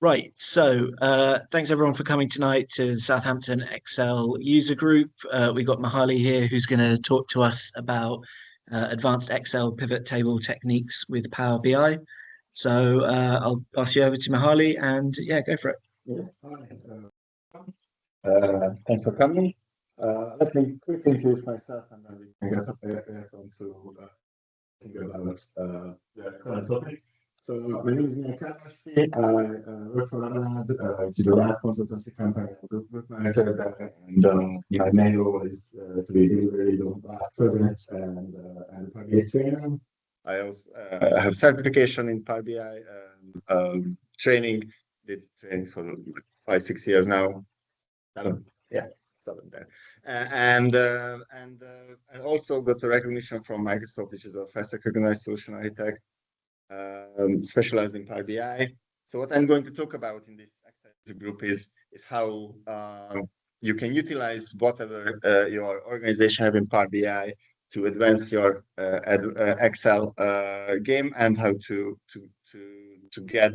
Right, so thanks everyone for coming tonight to the Southampton Excel user group. We've got Mihaly here who's going to talk to us about advanced Excel pivot table techniques with Power BI. So I'll pass you over to Mihaly and yeah, go for it. Yeah, thanks for coming. Let me quickly introduce myself and then we can get on to think about the current topic. So my name is Kavasi. I work for which is a large consultancy company. I'm group manager there, and my main role is to be delivery of projects and Power BI training. I also have certification in Power BI training. Did trainings for 5-6 years now. Yeah, something there. And also got the recognition from Microsoft, which is a fast recognized solution architect. Specialized in Power BI. So what I'm going to talk about in this exercise group is how you can utilize whatever your organization have in Power BI to advance your Excel game, and how to get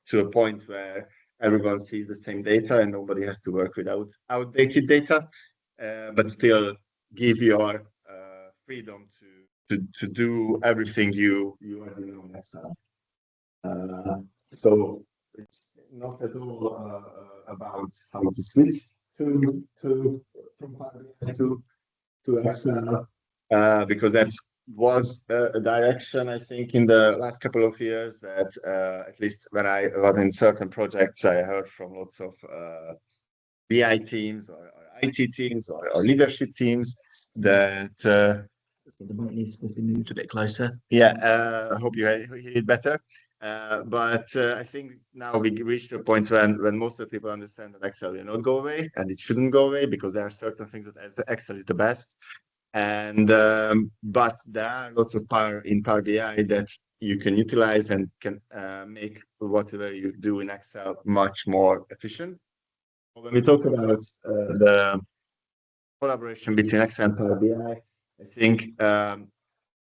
to a point where everyone sees the same data and nobody has to work without outdated data, but still give your freedom to do everything you are doing on Excel. So it's not at all about how to switch from Power BI to Excel, because that was a direction, I think, in the last couple of years that at least when I was in certain projects, I heard from lots of BI teams or IT teams or leadership teams that The mic needs to be moved a bit closer. Yeah, I hope you hear it better. But I think now we reached a point when most of the people understand that Excel will not go away, and it shouldn't go away because there are certain things that Excel is the best. And but there are lots of power in Power BI that you can utilize and can make whatever you do in Excel much more efficient. When we talk about the collaboration between Excel and Power BI, I think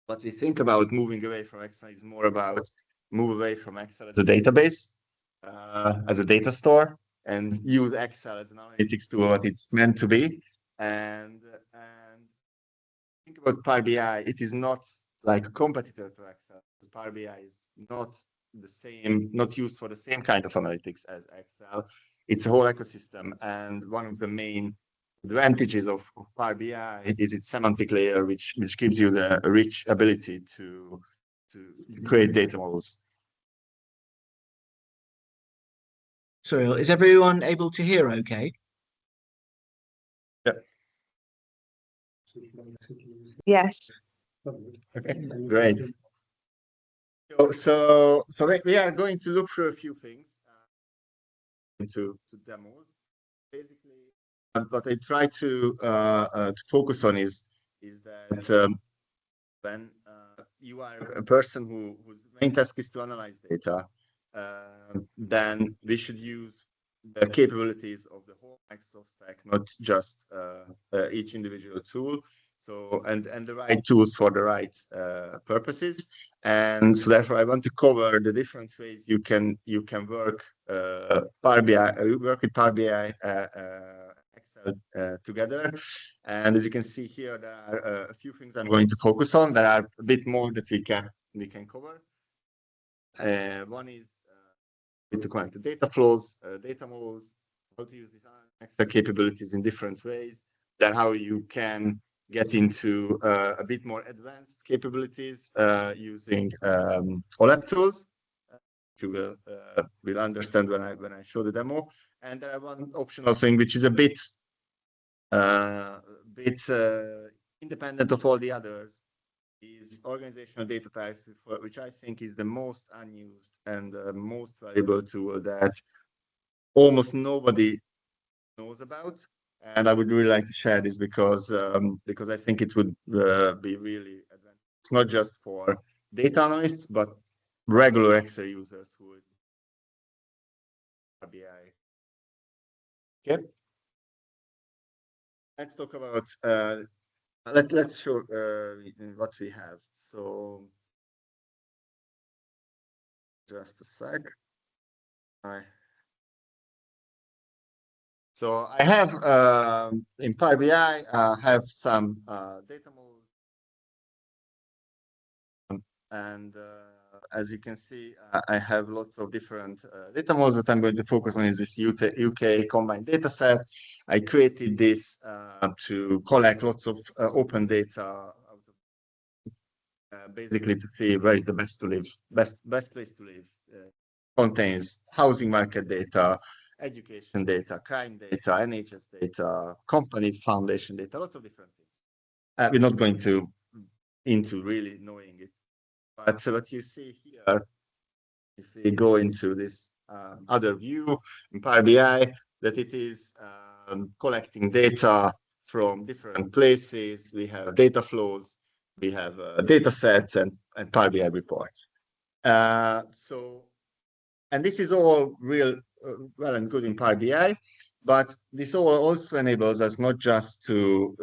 what we think about moving away from Excel is more about move away from Excel as a database, as a data store, and use Excel as an analytics tool, what it's meant to be. And think about Power BI, it is not like a competitor to Excel. Power BI is not the same, not used for the same kind of analytics as Excel. It's a whole ecosystem, and one of the main advantages of Power BI is its semantic layer, which gives you the rich ability to create data models. Sorry, is everyone able to hear okay? Yeah. Yes. Okay, great. So we are going to look through a few things into demos. Basically, what I try to focus on is that when you are a person whose main task is to analyze data, then we should use the capabilities of the whole Microsoft stack, not just each individual tool. So and the right tools for the right purposes. And so therefore, I want to cover the different ways you can work Power BI, work with Power BI. Together, and as you can see here, there are a few things I'm going to focus on. There are a bit more that we can cover. One is to connect the data flows, data models, how to use these extra capabilities in different ways. Then how you can get into a bit more advanced capabilities using OLAP tools. You will understand when I show the demo. And there are one optional thing which is a bit independent of all the others, is organizational data types, which I think is the most unused and most valuable tool that almost nobody knows about. And I would really like to share this because I think it would be really advanced. It's not just for data analysts, but regular Excel users who is BI. Okay. Let's talk about let's show what we have. So just a sec. So I have in Power BI, have some data models, and as you can see, I have lots of different data models that I'm going to focus on. Is this UK combined data set? I created this to collect lots of open data, basically to see where is the best to live, best place to live. Contains housing market data, education data, crime data, NHS data, company foundation data, lots of different things. We're not going to into really knowing it, but what you see here, if we go into this other view in Power BI, that it is collecting data from different places. We have data flows, we have data sets, and Power BI reports. And this is all real well and good in Power BI, but this all also enables us not just to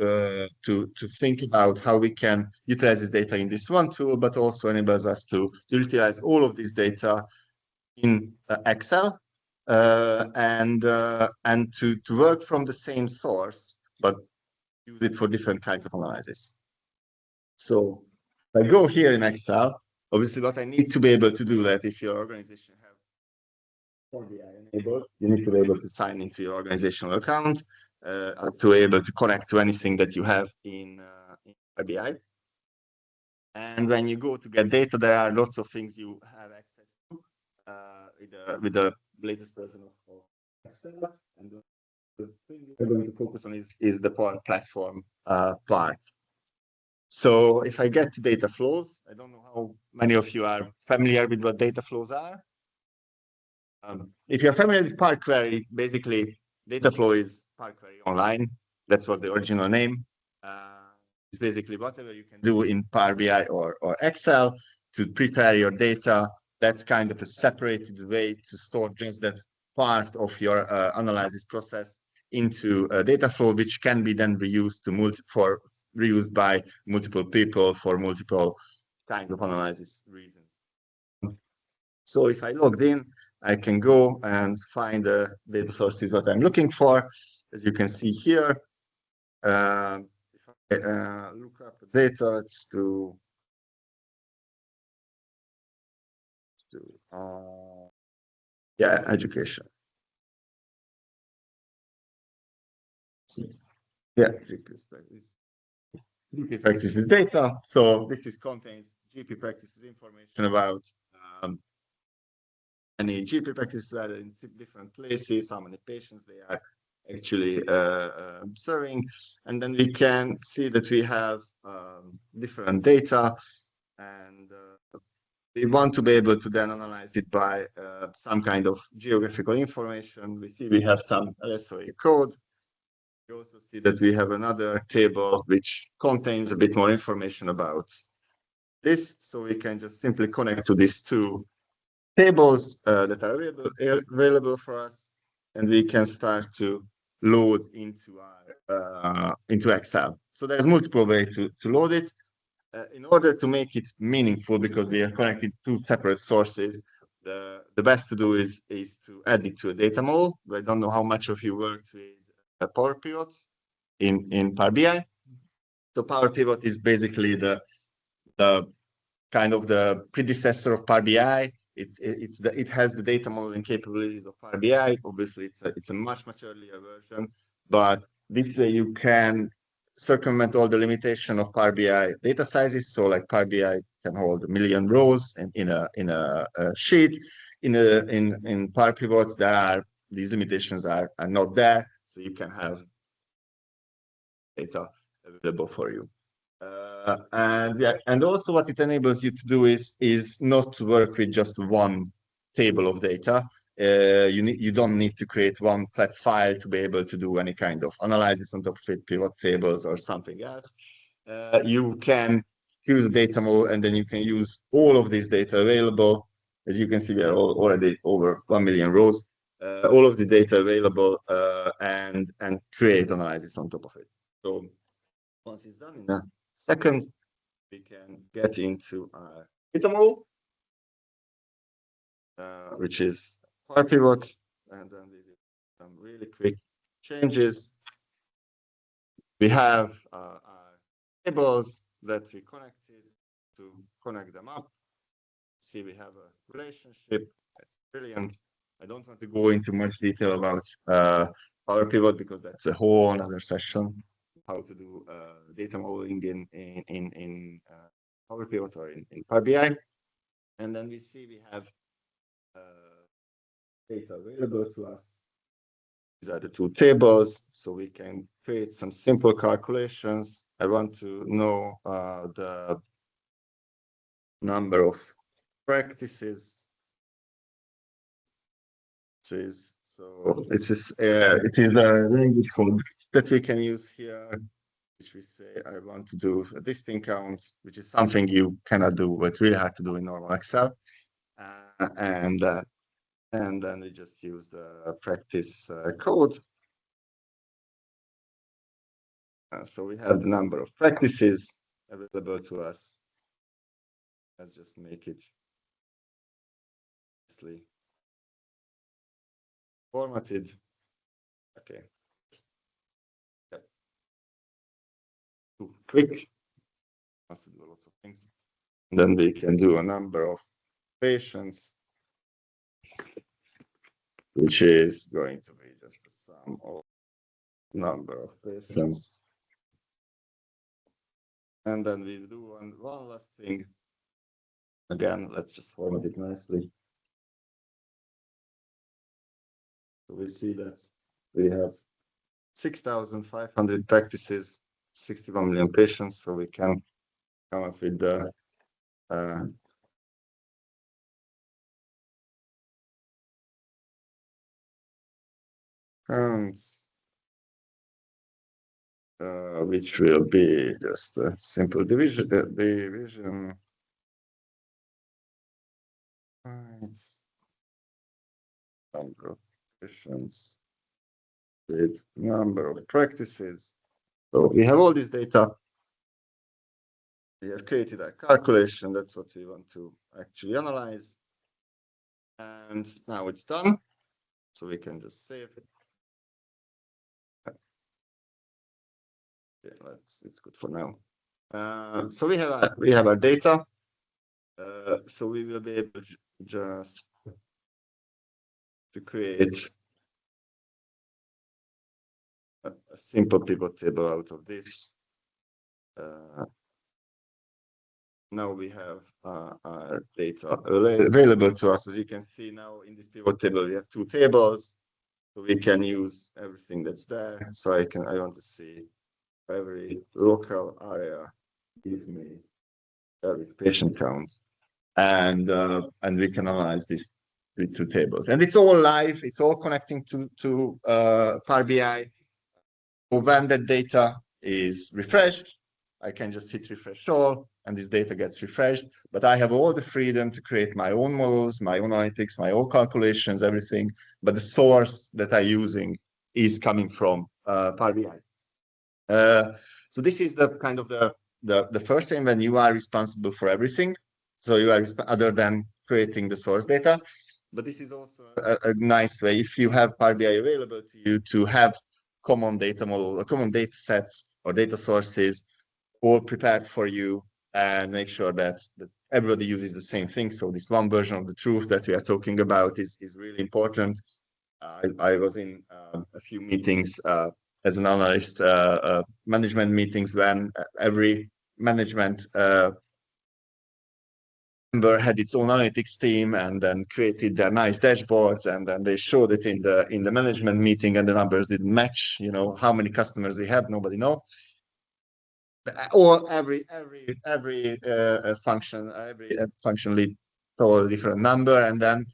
think about how we can utilize this data in this one tool, but also enables us to utilize all of this data in Excel and to work from the same source, but use it for different kinds of analysis. So if I go here in Excel, obviously what I need to be able to do that if your organization has Power BI enabled, you need to be able to sign into your organizational account to be able to connect to anything that you have in Power BI. And when you go to get data, there are lots of things you have access to with the latest version of Excel. And the thing we're going to focus on is the Power Platform part. So if I get to data flows, I don't know how many of you are familiar with what data flows are. If you're familiar with Power Query, basically data flow is Power Query online. That's what the original name. It's basically whatever you can do in Power BI or Excel to prepare your data. That's kind of a separated way to store just that part of your analysis process into a data flow, which can be then reused reused by multiple people for multiple kind of analysis reasons. So if I logged in, I can go and find the data sources that I'm looking for. As you can see here, if I look up the data, it's yeah, education. Yeah, GP practices data. So this contains GP practices information about any GP practices are in different places, how many patients they are actually serving. And then we can see that we have different data, and we want to be able to then analyze it by some kind of geographical information. We see we have some LSOA code. We also see that we have another table which contains a bit more information about this. So we can just simply connect to these two tables that are available for us, and we can start to load into our into Excel. So there's multiple ways to load it. In order to make it meaningful, because we are connecting two separate sources, the best to do is to add it to a data model. I don't know how much of you worked with a Power Pivot in Power BI. So Power Pivot is basically the kind of the predecessor of Power BI. It has the data modeling capabilities of Power BI. Obviously, it's a much earlier version, but this way you can circumvent all the limitation of Power BI data sizes. So, like Power BI can hold 1 million rows in a sheet. In Power Pivot, these limitations are not there, so you can have data available for you. And also what it enables you to do is not to work with just one table of data. You don't need to create one flat file to be able to do any kind of analysis on top of it, pivot tables or something else. You can use a data model, and then you can use all of this data available. As you can see, we are already over 1 million rows. All of the data available and create analysis on top of it. So once it's done in a second, we can get into our data model, which is Power Pivot, and then we do some really quick changes. We have our tables that we connected to connect them up. See, we have a relationship. That's brilliant. I don't want to go into much detail about Power Pivot because that's a whole other session. How to do data modeling in Power Pivot or in Power BI. And then we see we have data available to us. These are the two tables, so we can create some simple calculations. I want to know the number of practices. So it is a language code that we can use here, which we say I want to do a distinct count, which is something you cannot do, but really hard to do in normal Excel. And then we just use the practice code. So we have the number of practices available to us. Let's just make it nicely formatted. Okay. Yep. Too quick. Has to do lots of things. And then we can do a number of patients, which is going to be just the sum of number of patients. And then we do one last thing. Again, let's just format it nicely. So we see that we have 6,500 practices, 61 million patients, so we can come up with the counts, which will be just a simple division. Right. Number of patients with number of practices. So we have all this data. We have created a calculation. That's what we want to actually analyze. And now it's done. So we can just save it. Okay, it's good for now. So we have our data. So we will be able just to create a simple pivot table out of this. Now we have our data available to us. As you can see now in this pivot table, we have two tables. So we can use everything that's there. So I want to see every local area gives me every patient count. And we can analyze this with two tables. And it's all live. It's all connecting to Power BI. So when that data is refreshed, I can just hit refresh all, and this data gets refreshed. But I have all the freedom to create my own models, my own analytics, my own calculations, everything. But the source that I'm using is coming from Power BI. So this is the kind of the first thing when you are responsible for everything. So you are other than creating the source data. But this is also a nice way if you have Power BI available to you to have common data model or common data sets or data sources all prepared for you and make sure that everybody uses the same thing. So this one version of the truth that we are talking about is really important. I was in a few meetings as an analyst, management meetings when every management member had its own analytics team and then created their nice dashboards, and then they showed it in the management meeting, and the numbers didn't match. You know how many customers they have, nobody know. Or every function lead told a different number, and then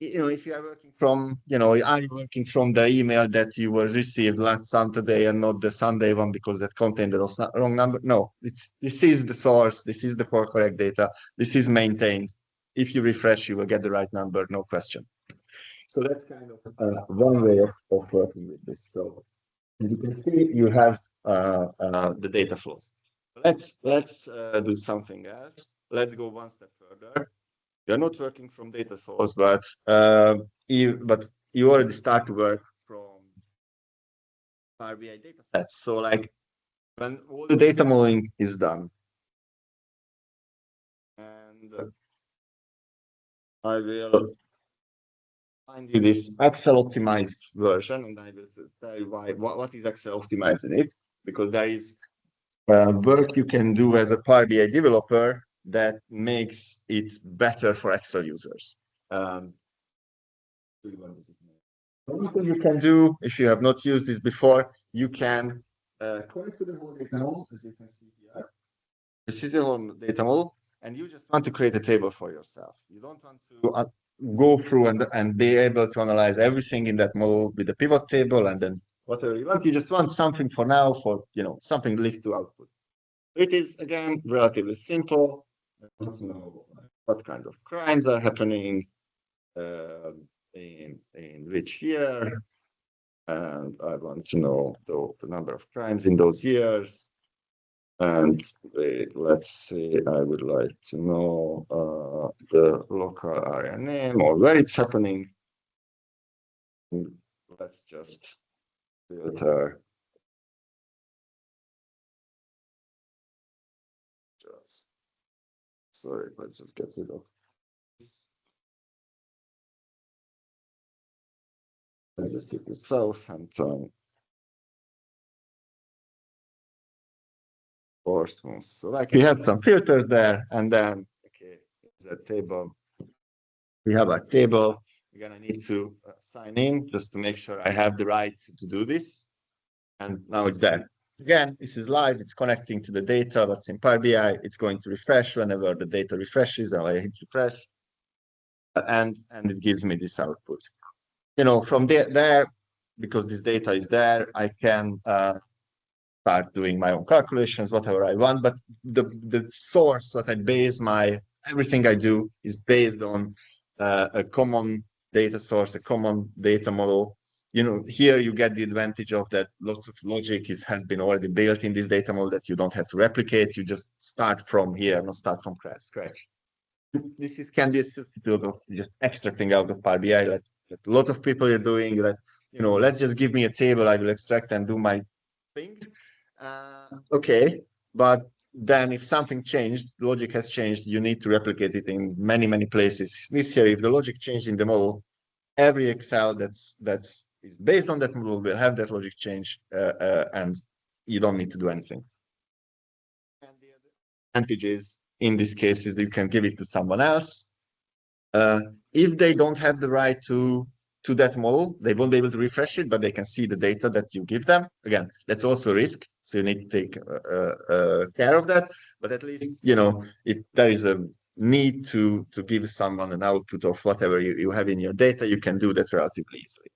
if you are working from, are you working from the email that you were received last Saturday and not the Sunday one because that contained the wrong number? No, this is the source. This is the correct data. This is maintained. If you refresh, you will get the right number, no question. So that's kind of one way of working with this. So as you can see, you have the data flows. Let's do something else. Let's go one step further. You're not working from data flows, but you already start to work from Power BI data sets. So like when all the data modeling is done, and I will find you this Excel optimized version, and I will tell you what is Excel optimized in it, because there is work you can do as a Power BI developer that makes it better for Excel users. What you can do, if you have not used this before, you can connect to the whole data model, as you can see here. This is the whole data model, and you just want to create a table for yourself. You don't want to go through and be able to analyze everything in that model with the pivot table and then whatever you want. You just want something for now, for something list to output. It is again relatively simple. I want to know what kind of crimes are happening in which year, and I want to know the number of crimes in those years. And let's say I would like to know the local area name or where it's happening. Let's just filter. Sorry, let's just get rid of this. Let's just hit the Southampton. So like we have some filters there, and then okay, that table. We have a table. Again, I need to sign in just to make sure I have the right to do this. And now it's there. Again, this is live. It's connecting to the data that's in Power BI. It's going to refresh whenever the data refreshes. And I hit refresh, and it gives me this output. From there, because this data is there, I can start doing my own calculations, whatever I want. But the source that I base everything I do is based on a common data source, a common data model. Here you get the advantage of that lots of logic has been already built in this data model that you don't have to replicate. You just start from here, not start from scratch. This can be a substitute of just extracting out of Power BI that a lot of people are doing. That let's just give me a table, I will extract and do my things. Okay, but then if something changed, logic has changed, you need to replicate it in many, many places. This year, if the logic changed in the model, every Excel that's is based on that model will have that logic change, and you don't need to do anything. And the other advantages in this case is that you can give it to someone else. If they don't have the right to that model, they won't be able to refresh it, but they can see the data that you give them. Again, that's also a risk, so you need to take care of that. But at least, if there is a need to give someone an output of whatever you have in your data, you can do that relatively easily.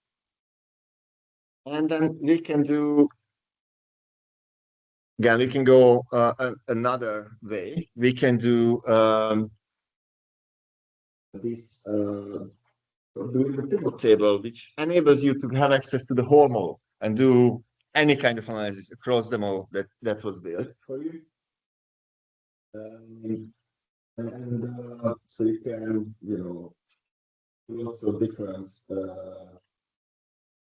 And then we can do, again, we can go another way. We can do this doing the pivot table, which enables you to have access to the whole model and do any kind of analysis across the model that was built for you. So you can, lots of different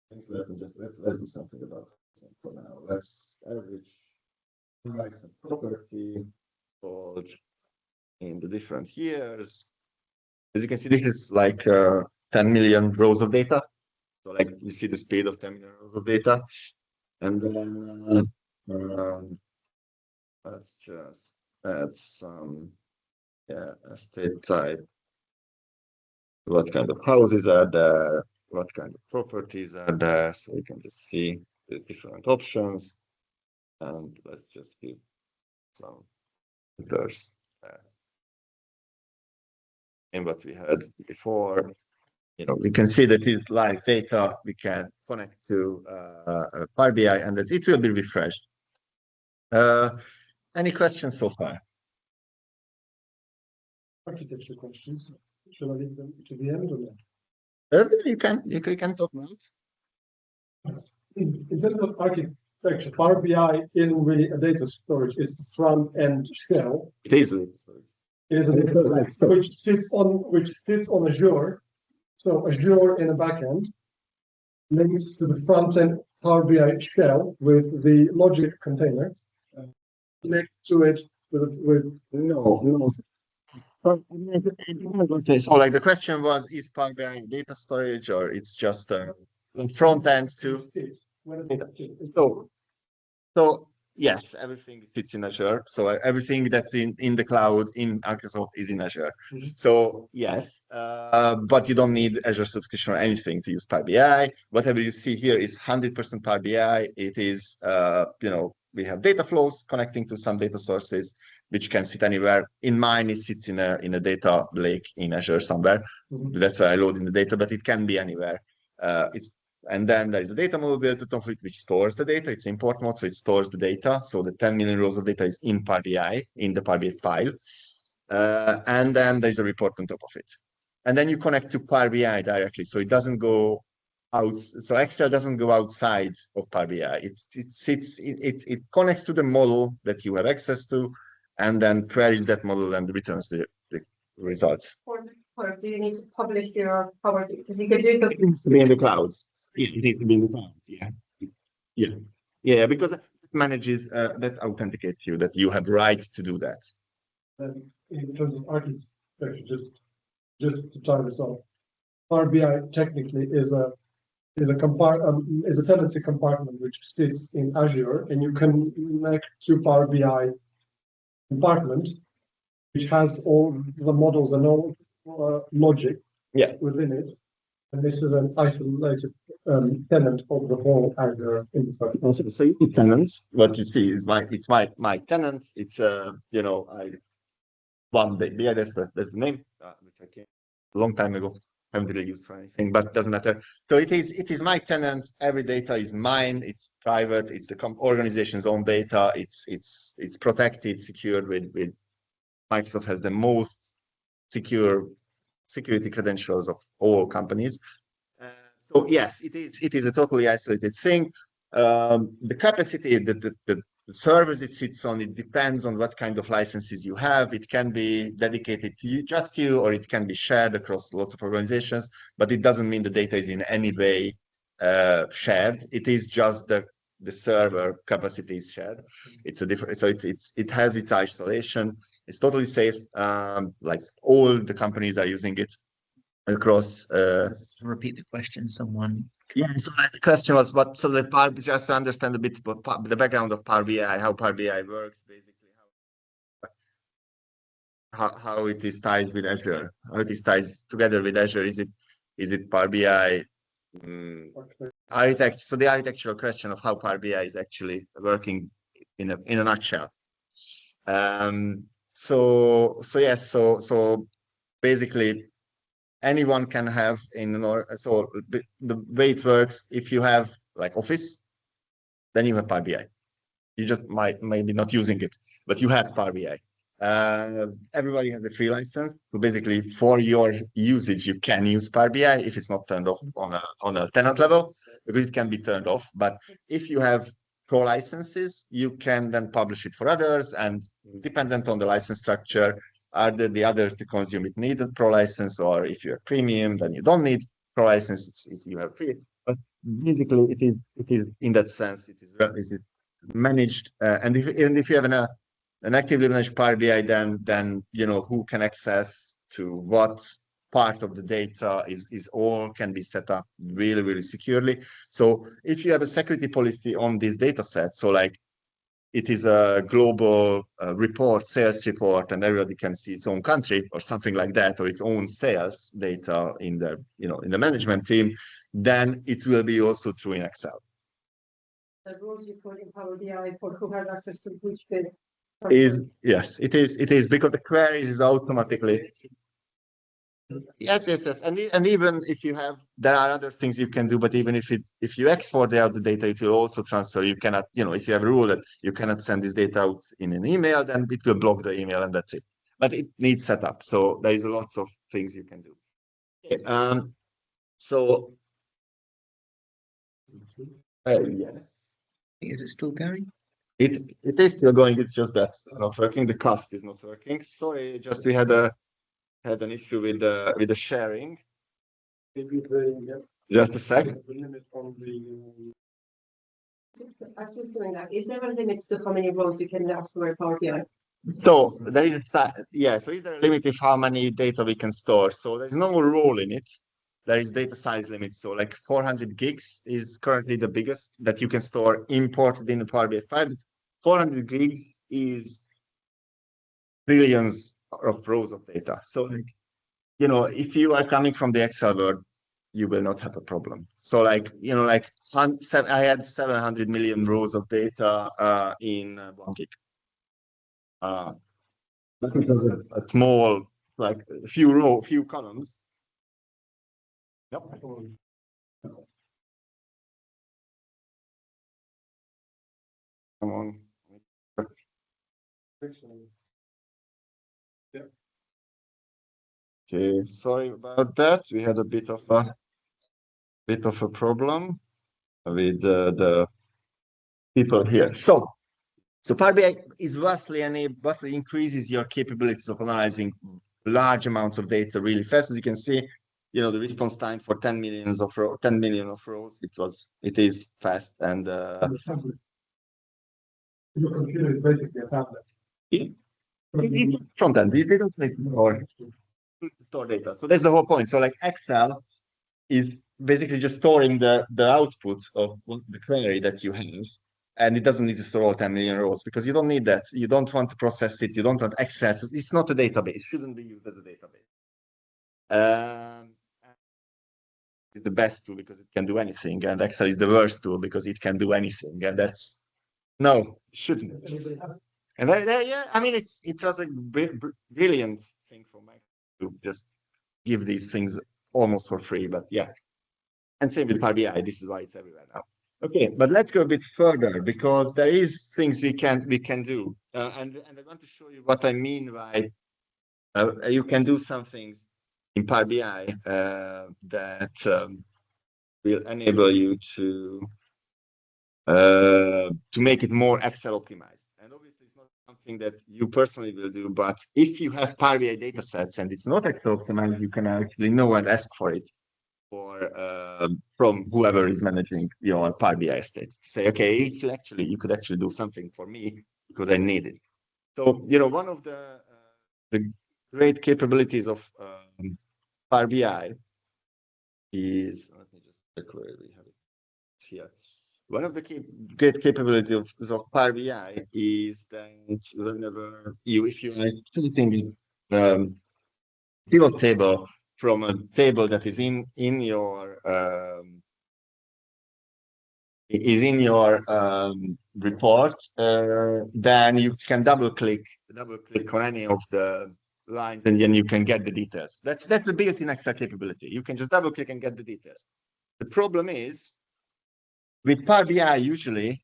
things. Let's do something about it for now. Let's average price and property called in the different years. As you can see, this is like 10 million rows of data. So like you see the speed of 10 million rows of data. And then let's just add some estate type. What kind of houses are there? What kind of properties are there? So you can just see the different options. And let's just give some filters in what we had before. We can see that it's live data. We can connect to Power BI, and that it will be refreshed. Any questions so far? Architecture questions. Shall I leave them to the end or not? You can talk now. In terms of architecture, Power BI in really a data storage is the front end shell. It is which sits on Azure. So Azure in a backend, links to the front-end Power BI shell with the logic container. Connect to it with No. Okay, so like the question was, is Power BI data storage or it's just a front end to? So yes, everything sits in Azure. So everything that's in the cloud in Microsoft is in Azure. So yes, but you don't need Azure subscription or anything to use Power BI. Whatever you see here is 100% Power BI. It is, we have data flows connecting to some data sources, which can sit anywhere. In mine, it sits in a data lake in Azure somewhere. That's where I load in the data, but it can be anywhere. And then there is a data model built on top of it, which stores the data. It's import mode, so it stores the data. So the 10 million rows of data is in Power BI, in the Power BI file. And then there's a report on top of it. And then you connect to Power BI directly. So it doesn't go out. So Excel doesn't go outside of Power BI. It connects to the model that you have access to, and then queries that model and returns the results. Or do you need to publish your Power BI? Because you could do the. It needs to be in the cloud. Yeah, it needs to be in the cloud. Yeah, because it manages that authenticates you, that you have right to do that. In terms of architecture, just to tie this off, Power BI technically is a tenancy compartment which sits in Azure, and you can connect to Power BI compartment, which has all the models and all logic within it. And this is an isolated tenant of the whole Azure infrastructure. So you need tenants. What you see is it's my tenant. It's one day. Yeah, that's the name, which I came a long time ago. Haven't really used for anything, but doesn't matter. So it is my tenant. Every data is mine. It's private. It's the organization's own data. It's protected, secured with Microsoft has the most secure security credentials of all companies. So yes, it is a totally isolated thing. The capacity that the servers it sits on, it depends on what kind of licenses you have. It can be dedicated to just you, or it can be shared across lots of organizations, but it doesn't mean the data is in any way shared. It is just the server capacity is shared. It's a different, so it has its isolation. It's totally safe. Like all the companies are using it across. Repeat the question, someone. Yeah, so the question was just to understand a bit the background of Power BI, how Power BI works, basically how it is tied with Azure, how it is tied together with Azure. Is it Power BI architecture? So the architectural question of how Power BI is actually working in a nutshell. So basically anyone can have so the way it works, if you have like Office, then you have Power BI. You just maybe not using it, but you have Power BI. Everybody has a free license. So basically for your usage, you can use Power BI if it's not turned off on a tenant level, because it can be turned off. But if you have pro licenses, you can then publish it for others, and dependent on the license structure, are the others to consume it needed pro license, or if you're premium, then you don't need pro license. You have free. But basically, it is in that sense, it is managed. And if you have an actively managed Power BI, then who can access to what part of the data is all can be set up really, really securely. So if you have a security policy on this data set, so like it is a global report, sales report, and everybody can see its own country or something like that, or its own sales data in the management team, then it will be also true in Excel. The rules you put in Power BI for who has access to which bit. Yes, it is because the queries is automatically. Yes. And even if you have, there are other things you can do, but even if you export out the data, it will also transfer. You cannot, if you have a rule that you cannot send this data out in an email, then it will block the email and that's it. But it needs setup. So there is lots of things you can do. Okay, so yes. Is it still going? It is still going. It's just that not working. The cast is not working. Sorry, just we had an issue with the sharing. Just a sec. The limit on the As just doing that, is there a limit to how many rows you can have for Power BI? So there is so is there a limit of how many data we can store? So there's no raw limit. There is data size limit. So like 400 gigs is currently the biggest that you can store imported in the Power BI 5. 400 gigs is trillions of rows of data. So like, if you are coming from the Excel world, you will not have a problem. So like, I had 700 million rows of data in 1 gig. But it was a small, like a few columns. Yep. Come on. Okay, sorry about that. We had a bit of a problem with the people here. So Power BI is vastly increases your capabilities of analyzing large amounts of data really fast. As you can see, the response time for 10 million of rows, it is fast and your computer is basically a tablet. it's front end. They don't make store data. So that's the whole point. So like Excel is basically just storing the output of the query that you have. And it doesn't need to store all 10 million rows because you don't need that. You don't want to process it. You don't want access. It's not a database. It shouldn't be used as a database. It's the best tool because it can do anything. And Excel is the worst tool because it can do anything. And that's, no, it shouldn't. And I mean, it was a brilliant thing for Mac to just give these things almost for free. But yeah. And same with Power BI. This is why it's everywhere now. Okay, but let's go a bit further because there is things we can do, and I want to show you what I mean by you can do some things in Power BI that will enable you to make it more Excel optimized. And obviously, it's not something that you personally will do, but if you have Power BI data sets and it's not Excel optimized, you can actually know and ask for it. Or from whoever is managing your Power BI estate to say, okay, you could actually do something for me because I need it. So one of the great capabilities of Power BI is, let me just check where we have it here. One of the great capabilities of Power BI is that whenever if you are creating pivot table from a table that is in your report, then you can double click on any of the lines, and then you can get the details. That's the built-in extra capability. You can just double click and get the details. The problem is with Power BI, usually,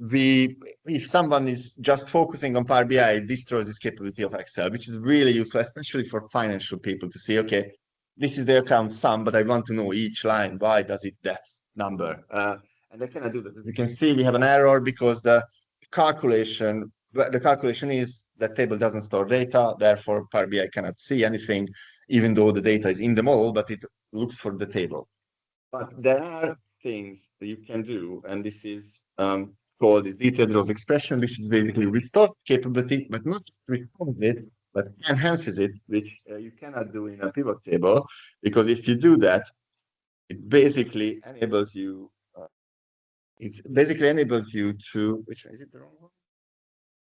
if someone is just focusing on Power BI, it destroys this capability of Excel, which is really useful, especially for financial people to see, okay, this is the account sum, but I want to know each line. Why does it that number? And I cannot do that. As you can see, we have an error because the calculation is that table doesn't store data. Therefore, Power BI cannot see anything, even though the data is in the model, but it looks for the table. But there are things that you can do, and this is called this detailed rows expression, which is basically restore capability, but not just restore it, but enhances it, which you cannot do in a pivot table, because if you do that, it basically enables you. To which one is it? The wrong one?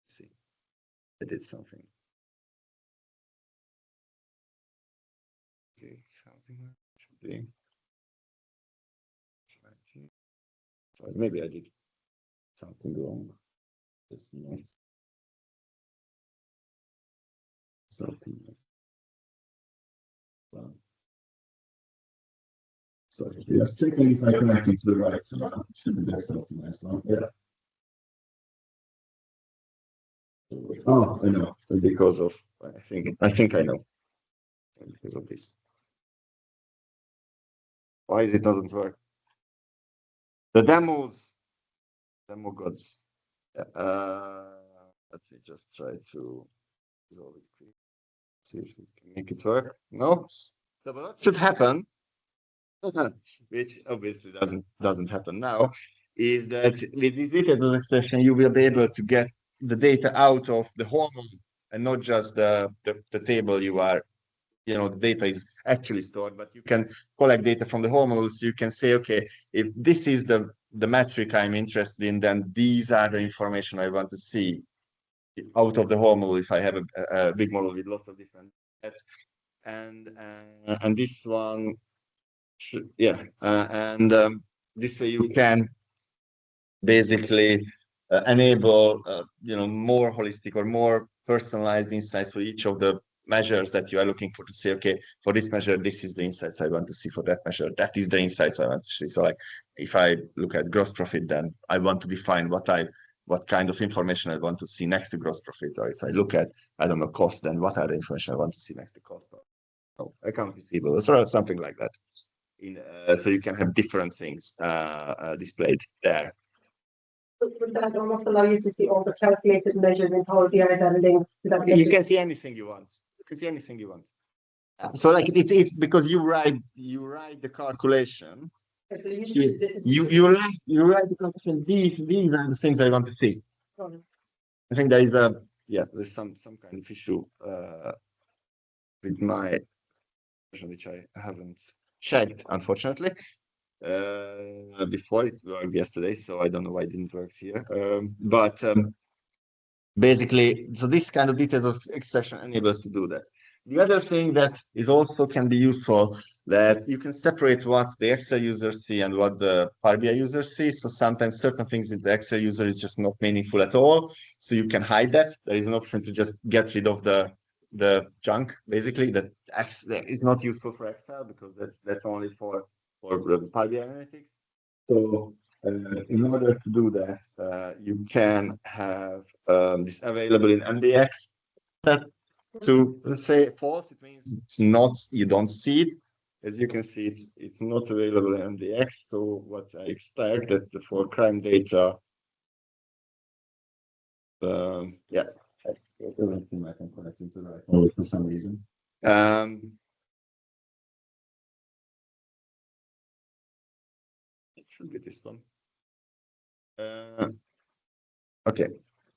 Let's see, I did something. Something should be. Maybe I did something wrong. It's nice. Something nice. Well, sorry, just checking if I connected to the right one. Should be there something nice one. Yeah. Oh, I know. Because of I think I know. Because of this. Why is it doesn't work? The demo gods. Let me just try to resolve it quick. See if we can make it work. No. So what should happen which obviously doesn't happen now, is that with this data extraction, you will be able to get the data out of the HOML and not just the table you are, the data is actually stored, but you can collect data from the HOMLs. You can say, okay, if this is the metric I'm interested in, then these are the information I want to see out of the HOML if I have a big model with lots of different sets. And this one, this way you can basically enable more holistic or more personalized insights for each of the measures that you are looking for, to say, okay, for this measure, this is the insights I want to see. For that measure, that is the insights I want to see. So like if I look at gross profit, then I want to define what kind of information I want to see next to gross profit. Or if I look at, I don't know, cost, then what are the information I want to see next to cost? Or account receivable, or something like that. So you can have different things displayed there. Would that almost allow you to see all the calculated measures in Power BI that are linked to that? You can see anything you want. You can see anything you want. So like it's because you write the calculation. So you write the calculation. These are the things I want to see. I think there is there's some kind of issue with my version, which I haven't checked, unfortunately. Before it worked yesterday, so I don't know why it didn't work here. But basically, so this kind of details of extraction enables to do that. The other thing that is also can be useful, that you can separate what the Excel users see and what the Power BI users see. So sometimes certain things in the Excel user is just not meaningful at all. So you can hide that. There is an option to just get rid of the junk, basically, that is not useful for Excel, because that's only for Power BI analytics. So in order to do that, you can have this available in MDX. To say false, it means it's not, you don't see it. As you can see, it's not available in MDX. So what I expect that for crime data, I don't think I can connect into the right one for some reason. It should be this one. Okay.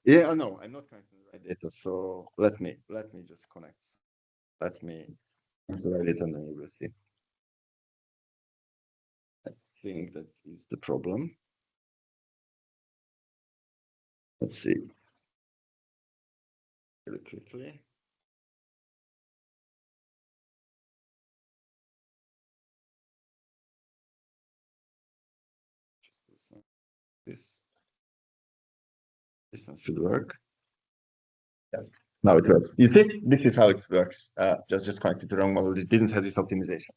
Yeah, no, I'm not connecting the right data. So let me just connect. Let me connect the right data, and then you will see. I think that is the problem. Let's see. Very quickly. This one should work. Yeah. Now it works. You see, this is how it works. Just connected to the wrong model. It didn't have this optimization.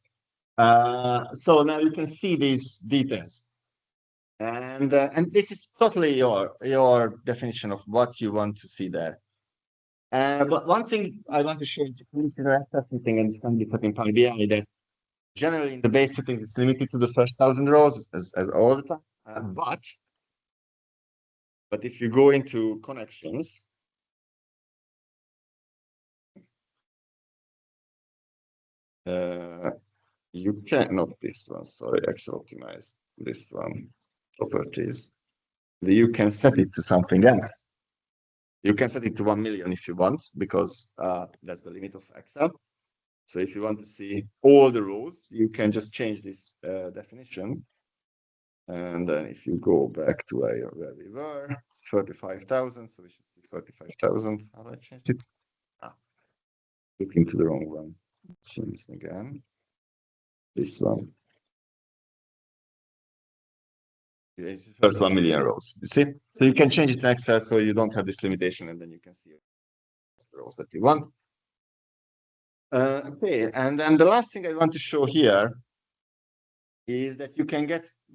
So now you can see these details, and this is totally your definition of what you want to see there. But one thing I want to show you, something, and it's going to be put in Power BI, that generally in the base settings it's limited to the first 1,000 rows as all the time. But if you go into connections, you can, not this one, sorry, Excel optimize this one, properties. You can set it to something else. You can set it to 1 million if you want, because that's the limit of Excel. So if you want to see all the rows, you can just change this definition. And then if you go back to where we were, 35,000, so we should see 35,000. How do I change it? Looking to the wrong one. Seems again. This one. It's the first 1 million rows. You see? So you can change it in Excel so you don't have this limitation, and then you can see the rows that you want. Okay, and then the last thing I want to show here is that you can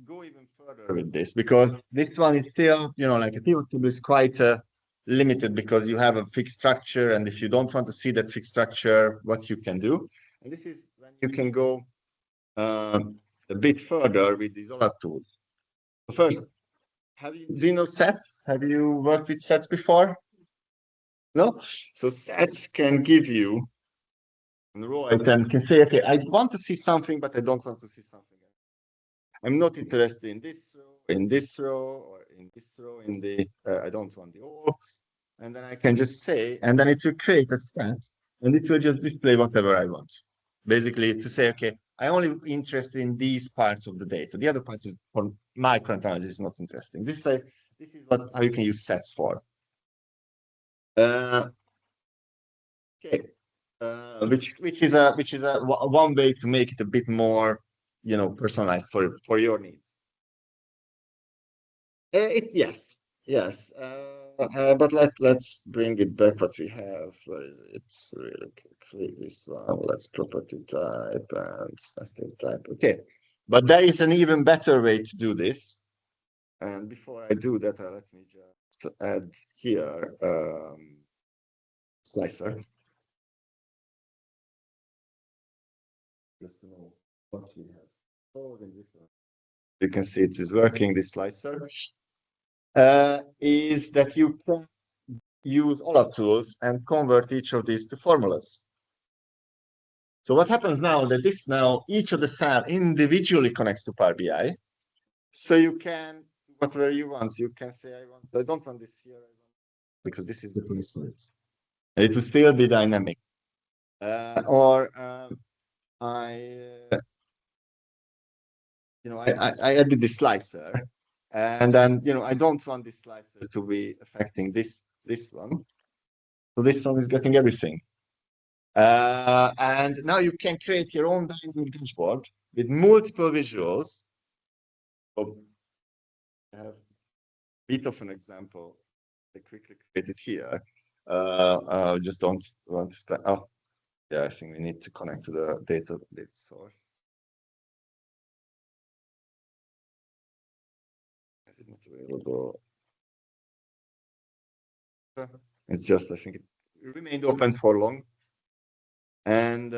go even further with this, because this one is still, like a PivotTable is quite limited, because you have a fixed structure, and if you don't want to see that fixed structure, what you can do, and this is when you can go a bit further with these other tools. First, do you know sets? Have you worked with sets before? No? So sets can give you a row item, can say, okay, I want to see something, but I don't want to see something else. I'm not interested in this row, or in this row, in the, I don't want the all. And then I can just say, and then it will create a stat, and it will just display whatever I want. Basically, to say, okay, I'm only interested in these parts of the data. The other parts is for my current analysis is not interesting. This is how you can use sets for. Okay, which is a one way to make it a bit more, personalized for your needs. Yes. But let's bring it back. What we have, where is it? It's really quickly this one. Let's property type and nested type. Okay, but there is an even better way to do this. And before I do that, let me just add here slicer. Just to know what we have stored in this one. You can see it is working. This slicer is that you can use OLAP tools and convert each of these to formulas. So what happens now that each of the files individually connects to Power BI. So you can whatever you want. You can say I don't want this here, because this is the place for it. And it will still be dynamic. I added this slicer, and then I don't want this slicer to be affecting this one. So this one is getting everything. And now you can create your own dynamic dashboard with multiple visuals. So I have a bit of an example. I quickly create it here. Just don't want to spend. Oh, yeah, I think we need to connect to the data source. Is it not available? It's just, I think it remained open for long. And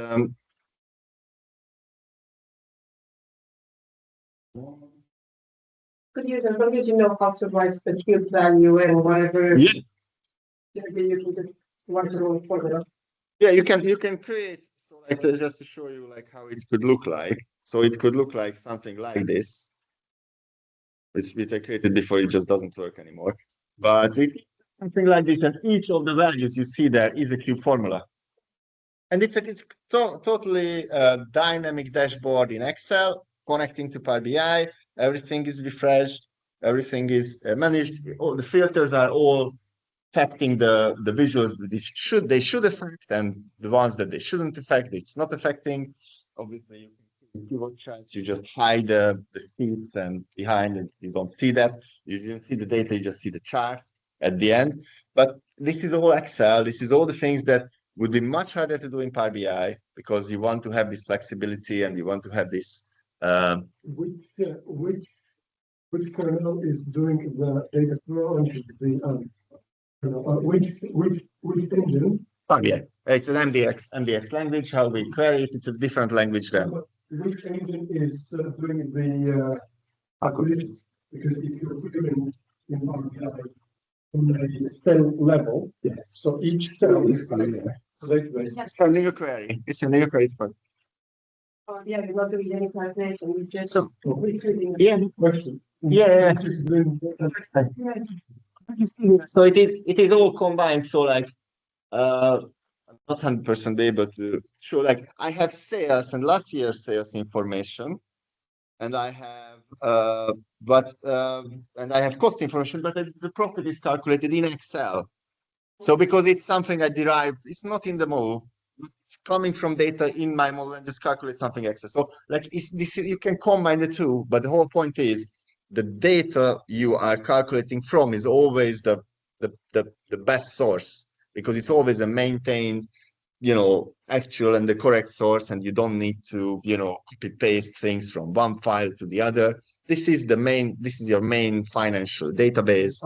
could use, as long as you know how to write the cube value and whatever. Yeah. You can just write your own formula. Yeah, you can create, so like just to show you like how it could look like. So it could look like something like this, which I created before. It just doesn't work anymore. But it's something like this, and each of the values you see there is a cube formula. And it's totally dynamic dashboard in Excel, connecting to Power BI. Everything is refreshed. Everything is managed. All the filters are all affecting the visuals that they should affect, and the ones that they shouldn't affect, it's not affecting. Obviously, you can pivot charts. You just hide the sheets, and behind it, you don't see that. You don't see the data. You just see the chart at the end. But this is all Excel. This is all the things that would be much harder to do in Power BI, because you want to have this flexibility and you want to have this. Which kernel is doing the data flow and which engine? Power BI. It's an MDX language. How we query it, it's a different language than. Which engine is doing the calculations? Because if you're doing in Power BI on a cell level, so each cell is It's a new query. It's a new query. Yeah, you're not doing any calculation. You just question. Yeah. So it is all combined. So like I'm not 100% able to show, like I have sales and last year's sales information, and I have and I have cost information, but the profit is calculated in Excel. So because it's something I derived, it's not in the model. It's coming from data in my model and just calculate something Excel. So like you can combine the two, but the whole point is the data you are calculating from is always the best source, because it's always a maintained, actual and the correct source, and you don't need to, copy paste things from one file to the other. This is your main financial database.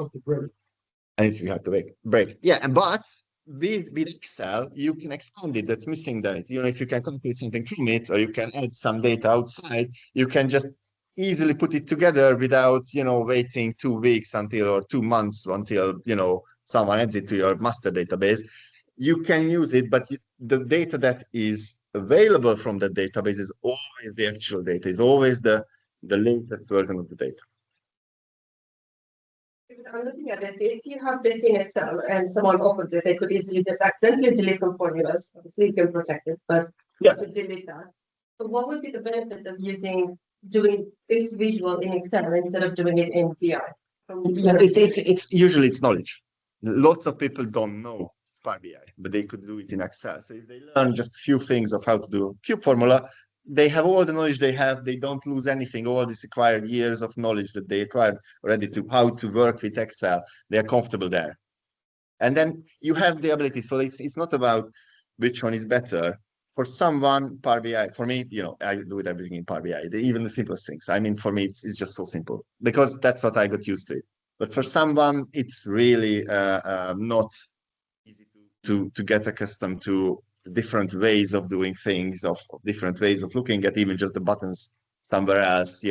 And you have to break. Yeah, but with Excel, you can expand it. That's missing that. If you can calculate something from it, or you can add some data outside, you can just easily put it together without, waiting 2 weeks or 2 months until, someone adds it to your master database. You can use it, but the data that is available from the database is always the actual data, is always the the latest version of the data. I'm looking at this. If you have this in Excel and someone opens it, they could easily just accidentally delete some formulas. Obviously, you can protect it, but Yeah. could delete that. So, what would be the benefit of doing this visual in Excel instead of doing it in PI? It's usually it's knowledge. Lots of people don't know Power BI, but they could do it in Excel. So if they learn just a few things of how to do a cube formula, they have all the knowledge they have. They don't lose anything. All these acquired years of knowledge that they acquired already to how to work with Excel, they are comfortable there. And then you have the ability. So it's not about which one is better. For someone, Power BI, for me, I do it everything in Power BI, even the simplest things. I mean, for me, it's just so simple because that's what I got used to. But for someone, it's really not easy to get accustomed to different ways of doing things, of different ways of looking at even just the buttons somewhere else.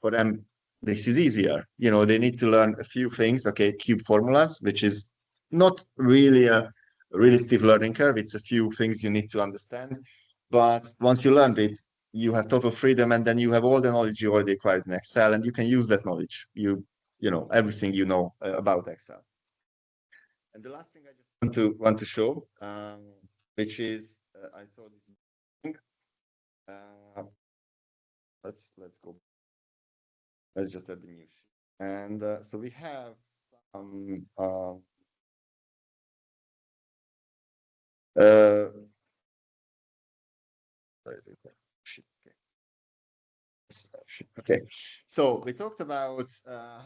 For them, this is easier. They need to learn a few things. Okay, cube formulas, which is not really a really steep learning curve. It's a few things you need to understand. But once you learn it, you have total freedom, and then you have all the knowledge you already acquired in Excel, and you can use that knowledge. Everything about Excel. And the last thing I just want to show, which is I thought this thing. Let's go. Let's just add the new sheet. And so we have some okay. So we talked about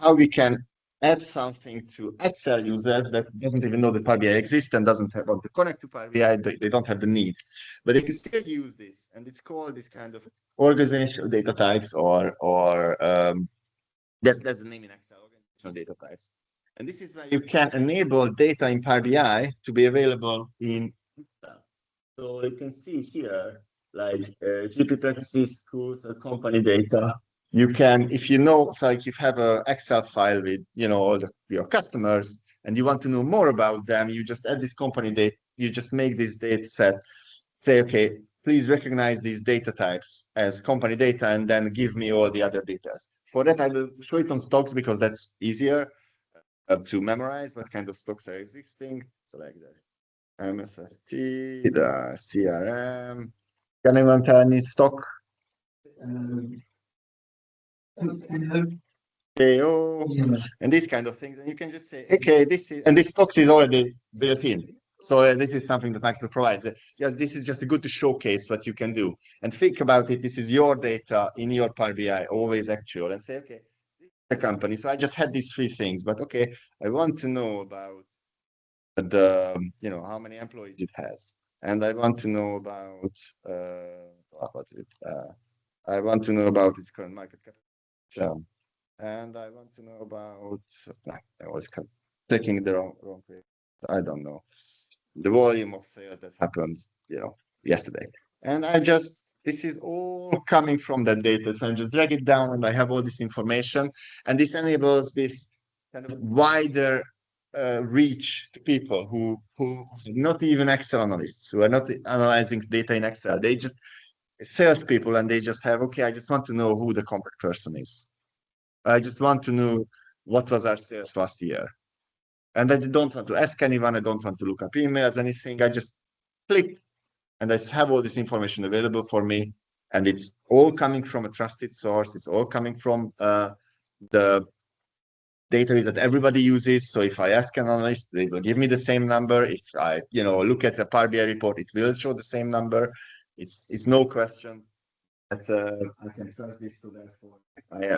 how we can add something to Excel users that doesn't even know that Power BI exists and doesn't want to connect to Power BI. They don't have the need, but they can still use this, and it's called this kind of organizational data types, or that's the name in Excel, organizational data types. And this is where you can enable data in Power BI to be available in Excel. So you can see here, like GP practices, schools, or company data. You can, if like you have an Excel file with, all your customers, and you want to know more about them, you just add this company data. You just make this data set. Say, okay, please recognize these data types as company data, and then give me all the other details. For that, I will show it on stocks because that's easier to memorize what kind of stocks are existing. So like the MSFT, the CRM. Can anyone tell any stock? KO, and these kind of things. And you can just say, okay, this stocks is already built in. So this is something that Microsoft provides. This is just good to showcase what you can do. And think about it. This is your data in your Power BI, always actual. And say, okay, the company. So I just had these three things, but okay, I want to know about how many employees it has, and I want to know about I want to know about its current market cap, and I want to know about I was clicking the wrong way. I don't know the volume of sales that happened yesterday, and this is all coming from that data. So I just drag it down, and I have all this information, and this enables this kind of wider reach to people who are not even Excel analysts, who are not analyzing data in Excel. They just salespeople, and they just have, okay, I just want to know who the contact person is. I just want to know what was our sales last year. And I don't want to ask anyone. I don't want to look up emails, anything. I just click, and I have all this information available for me. And it's all coming from a trusted source. It's all coming from the database that everybody uses. So if I ask an analyst, they will give me the same number. If I, look at the Power BI report, it will show the same number. It's no question that I can trust this. So therefore,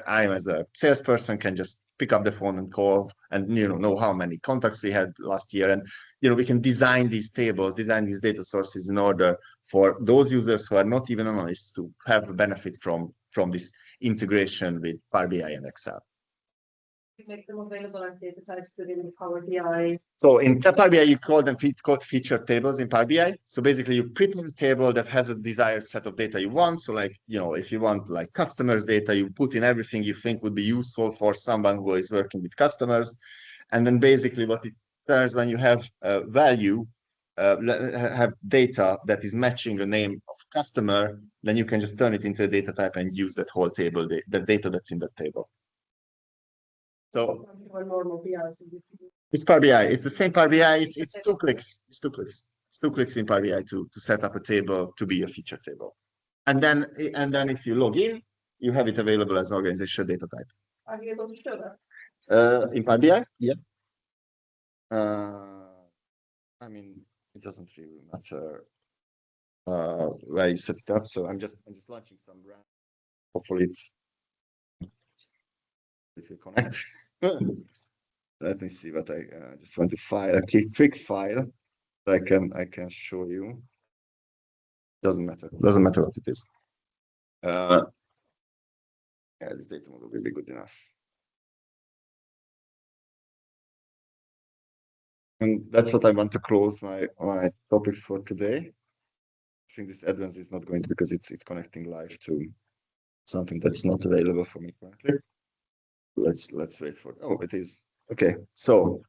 I as a salesperson can just pick up the phone and call, and know how many contacts we had last year. And we can design these tables, design these data sources in order for those users who are not even analysts to have a benefit from this integration with Power BI and Excel. Make them available as data types within the Power BI. So in Power BI, you call them featured tables in Power BI. So basically, you prepare a table that has a desired set of data you want. So like, if you want like customers data, you put in everything you think would be useful for someone who is working with customers. And then basically what it does when you have value, have data that is matching a name of customer, then you can just turn it into a data type and use that whole table, the data that's in that table. So it's Power BI. It's the same Power BI. It's 2 clicks. It's 2 clicks. It's 2 clicks in Power BI to set up a table to be a feature table. And then if you log in, you have it available as organizational data type. Are you able to show that? In Power BI, yeah. I mean, it doesn't really matter where you set it up. So I'm just launching some brand. Hopefully it will connect. Let me see what I just want to file a quick file. I can show you. Doesn't matter what it is. Yeah, this data model will be good enough. And that's what I want to close my topics for today. I think this advance is not going to, because it's connecting live to something that's not available for me currently. Let's wait for it. Oh, it is. Okay, so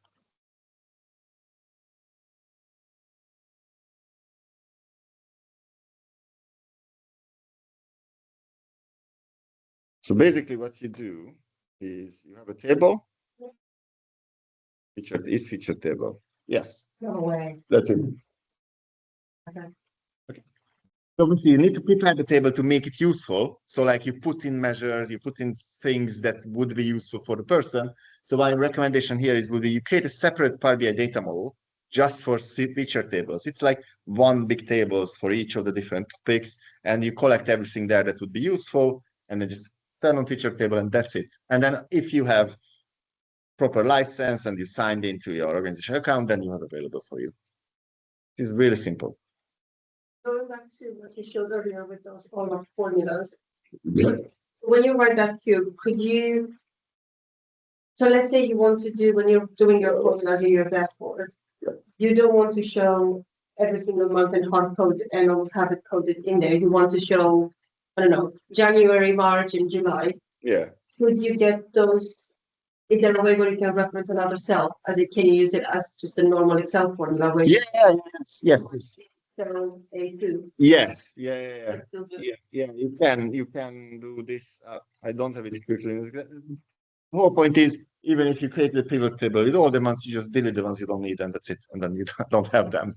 basically what you do is you have a table. Feature table. Yes. No way. That's it. Okay. So obviously you need to prepare the table to make it useful. So like you put in measures, you put in things that would be useful for the person. So my recommendation here would be you create a separate Power BI data model just for feature tables. It's like one big tables for each of the different topics, and you collect everything there that would be useful, and then just turn on feature table, and that's it. And then if you have proper license and you signed into your organization account, then you have available for you. It's really simple. Going back to what you showed earlier with those all formulas. So when you write that cube, could you, so let's say you want to do, when you're doing your formulas in your dashboard, you don't want to show every single month and hard code and almost have it coded in there. You want to show, I don't know, January, March, and July. Yeah. Could you get those? Is there a way where you can reference another cell? Can you use it as just a normal Excel formula? Where Yes. Cell A2. Yes. Yeah. You can do this. I don't have it quickly. The whole point is, even if you create the pivot table with all the months, you just delete the ones you don't need, and that's it. And then you don't have them.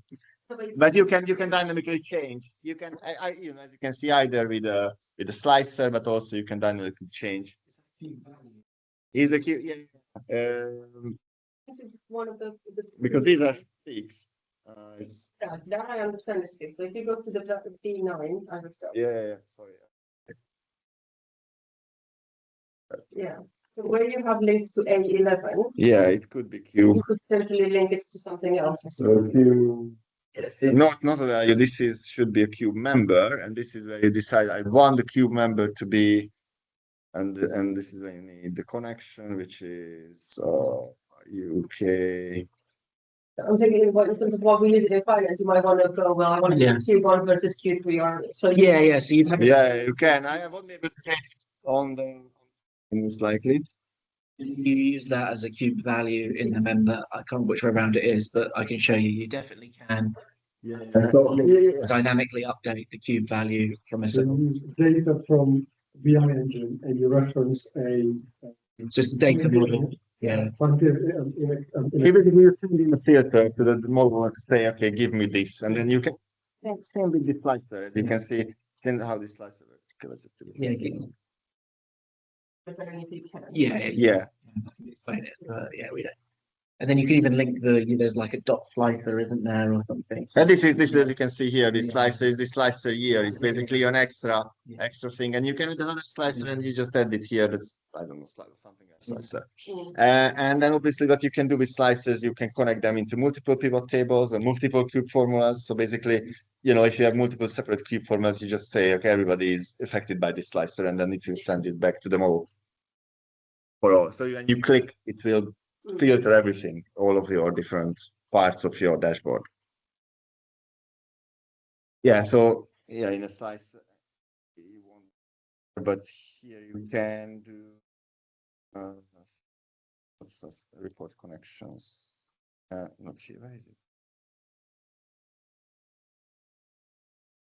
But you can dynamically change. You can, as you can see, either with a slicer, but also you can dynamically change. Is the key? Yeah. One of the Because these are fixed. that I understand is fixed. But if you go to the D9, I understand. Yeah. Sorry. Yeah. So where you have links to A11, yeah, it could be Q. You could potentially link it to something else. So Q. Not a value. This should be a cube member, and this is where you decide I want the cube member to be, and this is where you need the connection, which is UK. I'm thinking in terms of what we use it in finance, you might want to go, well, I want to do Q1 versus Q3 or so. Yeah. So you'd have you can. I won't be able to get it on the most likely. You use that as a cube value in the member. I can't remember which way around it is, but I can show you. You definitely can dynamically update the cube value from a. So you use data from BI engine and you reference So it's the data model. Yeah. Everything you send in the filter to the model and say, okay, give me this, and then you can same with this slicer. You can see how this slicer works. Let's just do it. Yeah. I can explain it, but yeah, we don't. And then you can even link there's like a dot slicer, isn't there, or something. And this is as you can see here, this slicer is the slicer here. It's basically an extra thing, and you can add another slicer, and you just add it here. That's something else slicer. And then obviously what you can do with slicers, you can connect them into multiple pivot tables and multiple cube formulas. So basically, if you have multiple separate cube formulas, you just say, okay, everybody is affected by this slicer, and then it will send it back to the model for all. So when you click, it will filter everything, all of your different parts of your dashboard. Yeah, so in a slice you won't, but here you can do report connections. Not here, where is it?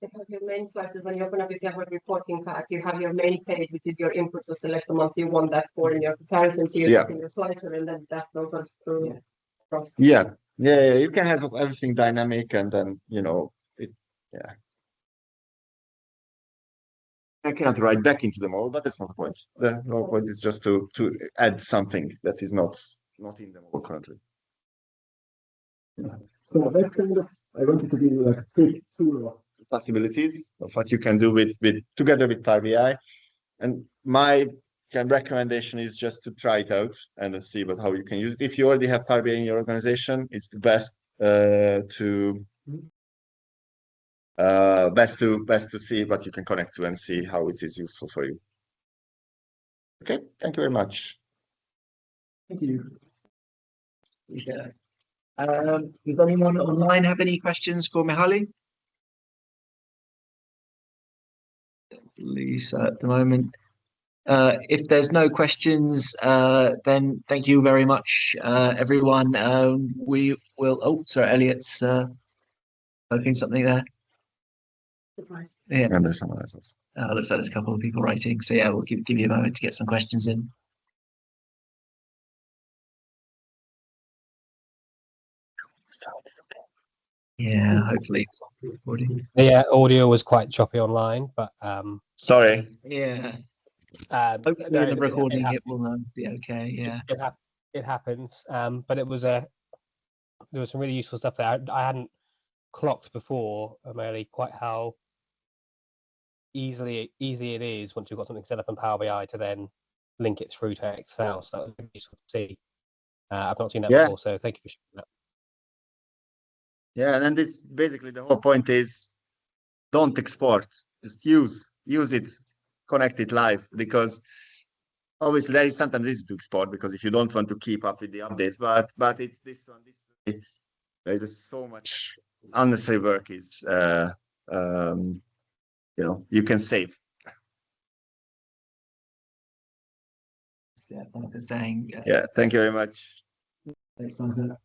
If you have your main slices, when you open up, if you have a reporting pack, you have your main page, which is your input, so select the month you want that for in your comparisons, you Yeah. in your slicer, and then that goes through. Across. Yeah, you can have everything dynamic, and then yeah. I cannot write back into the model, but that's not the point. The whole point is just to add something that is not in the model currently. Yeah. So that kind of, I wanted to give you like a quick tour of possibilities of what you can do with together with Power BI. And my recommendation is just to try it out and then see about how you can use it. If you already have Power BI in your organization, it's the best to see what you can connect to and see how it is useful for you. Okay, thank you very much. Thank you. Yeah. Does anyone online have any questions for Mihaly? Lisa, at the moment. If there's no questions, then thank you very much, everyone. We will. Oh, sorry, Elliot's typing something there. Surprise. Yeah, And there's someone else. looks like there's a couple of people writing. So yeah, we'll give you a moment to get some questions in. Yeah, hopefully. Recording. Yeah, audio was quite choppy online, but Sorry. Yeah, no, hopefully in the it recording hap- it will be okay. Yeah. it happens. But it was there was some really useful stuff there. I hadn't clocked before, Mihaly, quite how easy it is once you've got something set up in Power BI to then link it through to Excel. So that was really useful to see. I've not seen that before, so thank you for sharing that. Yeah, and then this basically the whole point is don't export, just use it, connect it live, because obviously there is sometimes easy to export because if you don't want to keep up with the updates, but it's this way, there is so much unnecessary work is you can save. Yeah, saying. Yeah, thank you very much. Thanks, Martha.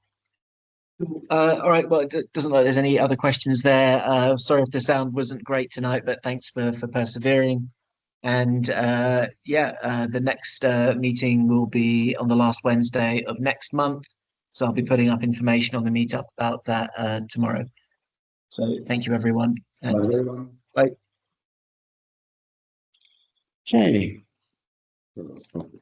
All right. Well, it doesn't look like there's any other questions there. Sorry if the sound wasn't great tonight, but thanks for persevering. And the next meeting will be on the last Wednesday of next month. So I'll be putting up information on the meetup about that tomorrow. So thank you, everyone. Bye, everyone. Bye. Okay. So let's stop it.